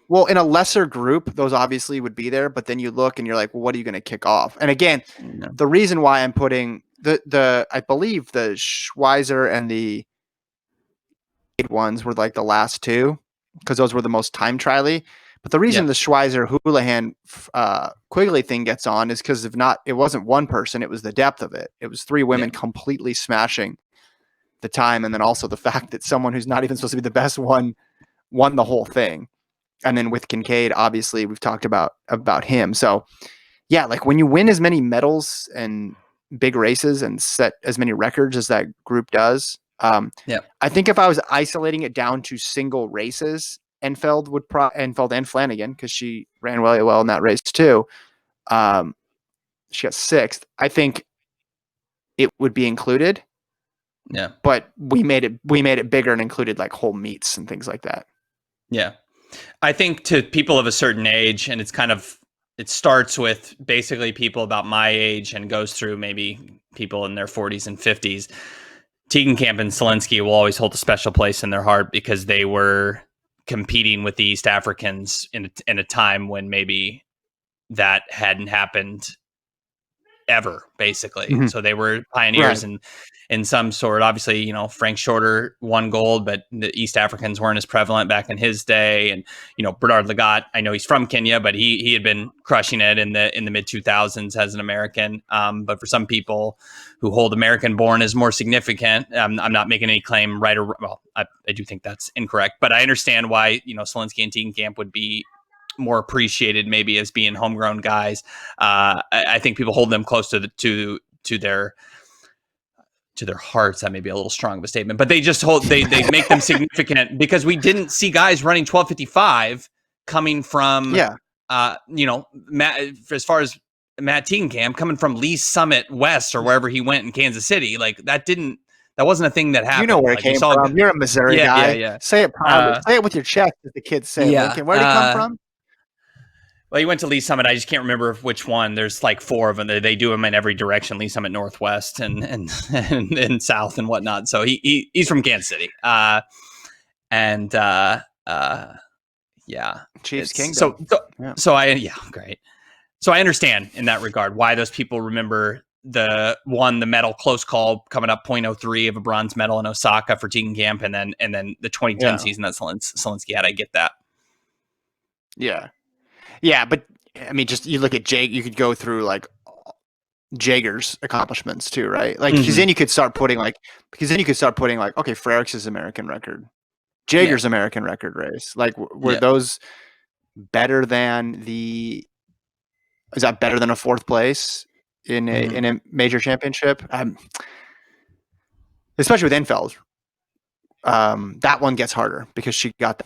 well, in a lesser group, those obviously would be there. But then you look and you're like, well, what are you going to kick off? And again, Yeah. the reason why I'm putting I believe the Schweizer and the ones were like the last two because those were the most time trially. But the reason the Schweizer Houlihan Quigley thing gets on is because it wasn't one person, it was the depth of it. It was three women completely smashing the time, and then also the fact that someone who's not even supposed to be the best won the whole thing. And then with Kincaid, obviously we've talked about him. So yeah, like when you win as many medals and big races and set as many records as that group does, I think if I was isolating it down to single races, Enfeld and Flanagan, because she ran really well in that race too. She got sixth. I think it would be included. Yeah. But we made it bigger and included like whole meets and things like that. Yeah. I think to people of a certain age, and it starts with basically people about my age and goes through maybe people in their 40s and 50s. Tegenkamp and Selensky will always hold a special place in their heart because they were competing with the East Africans in a time when maybe that hadn't happened ever, basically. Mm-hmm. So they were pioneers in some sort. Obviously, Frank Shorter won gold, but the East Africans weren't as prevalent back in his day. And, Bernard Lagat, I know he's from Kenya, but he had been crushing it in the mid 2000s as an American. But for some people who hold American born as more significant, I'm not making any claim right or well, I do think that's incorrect, but I understand why, Selensky and Tegenkamp would be more appreciated maybe as being homegrown guys. I think people hold them close to their hearts. That may be a little strong of a statement, but they just they make them significant because we didn't see guys running 12:55 coming from Matt, as far as Matt Tegenkamp coming from Lee's Summit West or wherever he went in Kansas City. Like that wasn't a thing that happened. You know where it came from. You're a Missouri guy. Yeah. Say it proudly. Say it with your chest, as the kids say. Lincoln. Where did he come from? Well, he went to Lee Summit. I just can't remember which one. There's like four of them. They do them in every direction. Lee Summit Northwest and South and whatnot. So he's from Kansas City. Chiefs Kingdom. Great. So I understand in that regard why those people remember the medal close call coming up 0.03 of a bronze medal in Osaka for Tegenkamp and then the 2010 season that Selensky had. I get that. Yeah. Yeah, but I mean, just you look at Jake, you could go through like Jager's accomplishments too, right? Like, because then you could start putting like, okay, Frerichs' American record, Jager's American record race. Like, were those better than is that better than a fourth place in a major championship? Especially with Enfeld. That one gets harder because she got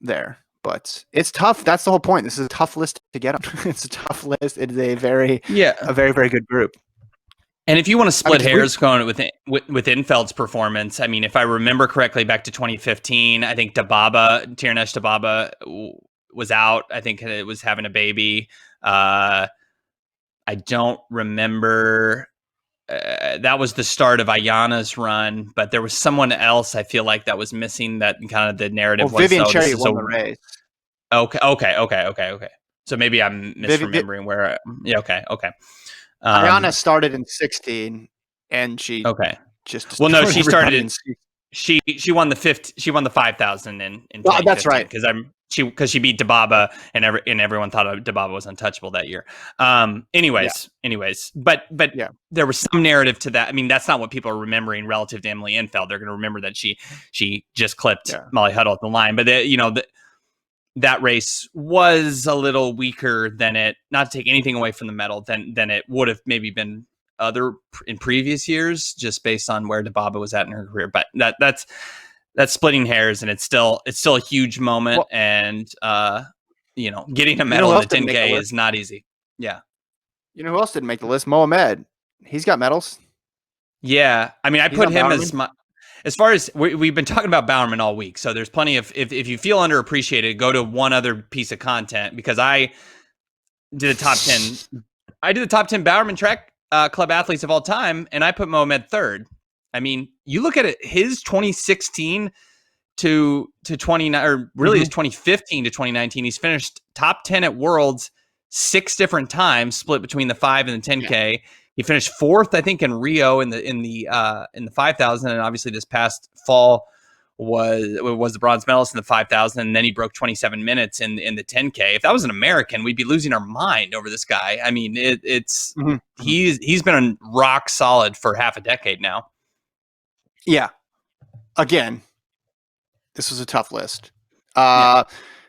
there. But it's tough. That's the whole point. This is a tough list to get on. It's a tough list. It is a very, very good group. And if you want to split hairs going with Enfeld's performance, I mean, if I remember correctly, back to 2015, I think Tirunesh Dababa was out. I think it was having a baby. I don't remember. That was the start of Ayana's run, but there was someone else I feel like that was missing that kind of the narrative was. Vivian Cherry won the race. Okay. So maybe I'm misremembering where. Okay. Ayana started in 16, and she just. Well, no, she started in. She won the 5,000 in 2015. That's right. Because she beat Dababa and everyone thought Dababa was untouchable that year. Anyways, but there was some narrative to that. I mean, that's not what people are remembering relative to Emily Enfeld. They're going to remember that she just clipped Molly Huddle at the line, but that race was a little weaker than it. Not to take anything away from the medal, than it would have maybe been in previous years, just based on where Dababa was at in her career. But that's splitting hairs, and it's still a huge moment. Well, and getting a medal in the 10K is not easy. Yeah. You know who else didn't make the list? Mohamed. He's got medals. Yeah, I mean, I He's put on him Bowerman. as far as we've been talking about Bowerman all week. So there's plenty of if you feel underappreciated, go to one other piece of content because I did the top 10. I did the top 10 Bowerman track club athletes of all time, and I put Mohamed third. I mean, you look at it, his 2016 to 29, or really his 2015 to 2019, he's finished top 10 at Worlds 6 different times, split between the 5 and the 10K. Yeah. He finished 4th, I think, in Rio in the 5,000, and obviously this past fall was the bronze medalist in the 5,000, and then he broke 27 minutes in the 10K. If that was an American, we'd be losing our mind over this guy. I mean, he's been rock solid for half a decade now. Yeah. Again, this was a tough list.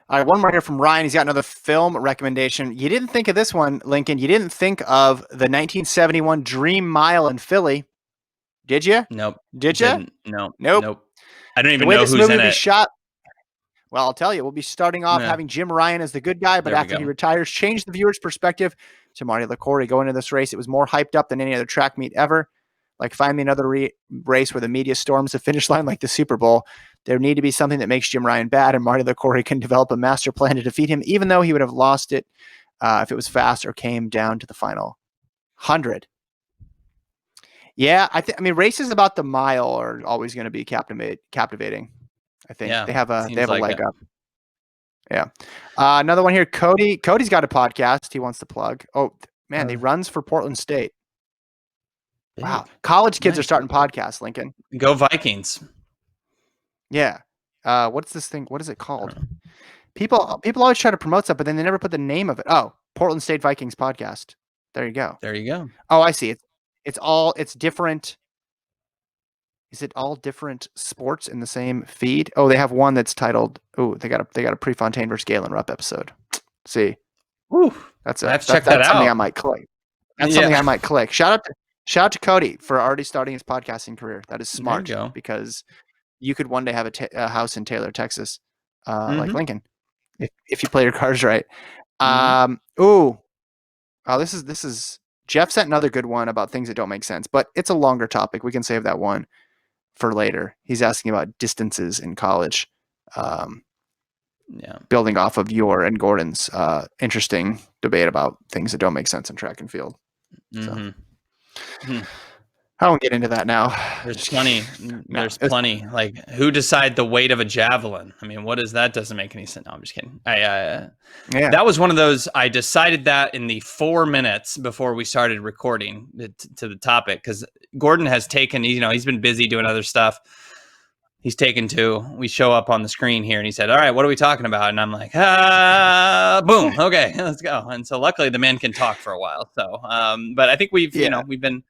All right, one more here from Ryan. He's got another film recommendation. You didn't think of this one, Lincoln. You didn't think of the 1971 Dream Mile in Philly, did you? Nope. Did you? Nope. I don't even know who's in it. Shot. Well, I'll tell you. We'll be starting off having Jim Ryan as the good guy, but after he retires, change the viewer's perspective to Marty LaCour going into this race. It was more hyped up than any other track meet ever. Like, find me another race where the media storms the finish line like the Super Bowl. There need to be something that makes Jim Ryan bad, and Marty LaCour can develop a master plan to defeat him, even though he would have lost it if it was fast or came down to the final 100. Yeah, I mean, races about the mile are always going to be captivating. I think they have a leg up. Yeah. Another one here, Cody. Cody's got a podcast he wants to plug. Oh man, he runs for Portland State. Wow, college kids are starting podcasts. Lincoln, go Vikings. Yeah. What's this thing? What is it called? People always try to promote stuff, but then they never put the name of it. Oh, Portland State Vikings podcast. There you go. Oh, I see. It's different. Is it all different sports in the same feed? Oh, they have one that's titled. Oh, they got a Prefontaine versus Galen Rupp episode. See, that's something I might click. That's something I might click. Shout out to Cody for already starting his podcasting career. That is smart because you could one day have a house in Taylor, Texas, like Lincoln, if you play your cards right. This is Jeff sent another good one about things that don't make sense, but it's a longer topic. We can save that one for later. He's asking about distances in college. Building off of your and Gordon's interesting debate about things that don't make sense in track and field. So. I won't get into that now. There's plenty. There's plenty. Like, who decide the weight of a javelin? I mean, what is that? Doesn't make any sense. No, I'm just kidding. That was one of those. I decided that in the 4 minutes before we started recording to the topic, because Gordon has taken. He's been busy doing other stuff. He's taken to. We show up on the screen here, and he said, "All right, what are we talking about?" And I'm like, boom, okay, let's go. And so, luckily, the man can talk for a while. So, but I think we've been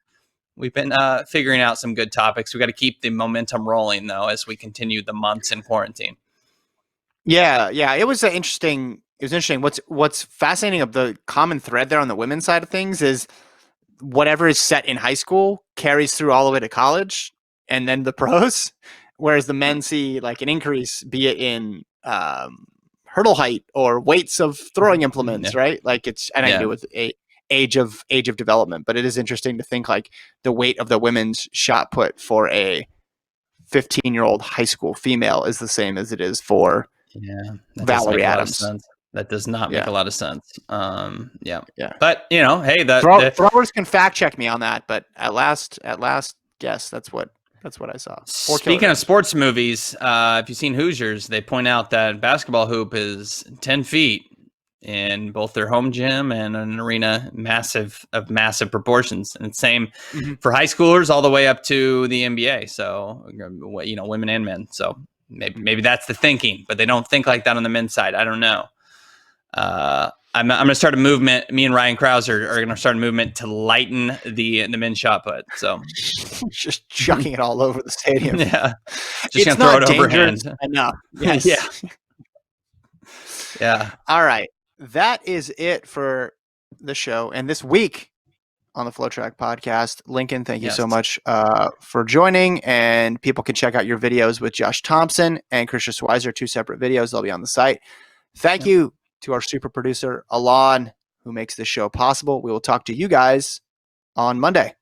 figuring out some good topics. We got to keep the momentum rolling, though, as we continue the months in quarantine. Yeah. It was interesting. What's fascinating of the common thread there on the women's side of things is whatever is set in high school carries through all the way to college and then the pros, whereas the men see like an increase, be it in hurdle height or weights of throwing implements, right? Like it's and I can do with age of development, but it is interesting to think like the weight of the women's shot put for a 15-year-old high school female is the same as it is for Valerie Adams. That does not make a lot of sense. But hey, throwers can fact check me on that, but at last guess that's what I saw. Speaking of sports movies, if you've seen Hoosiers, they point out that basketball hoop is 10 feet in both their home gym and an arena, massive proportions. And same for high schoolers all the way up to the NBA. So, women and men. So maybe that's the thinking, but they don't think like that on the men's side. I don't know. I'm going to start a movement. Me and Ryan Krause are going to start a movement to lighten the men's shot put. So just chucking it all over the stadium. Yeah. Just going to throw it overhand. Enough. Yes. Yeah. All right. That is it for the show and this week on the FloTrack podcast. Lincoln, thank you so much for joining, and people can check out your videos with Josh Thompson and Christian Schweizer, 2 separate videos. They'll be on the site. Thank you to our super producer, Alon, who makes this show possible. We will talk to you guys on Monday.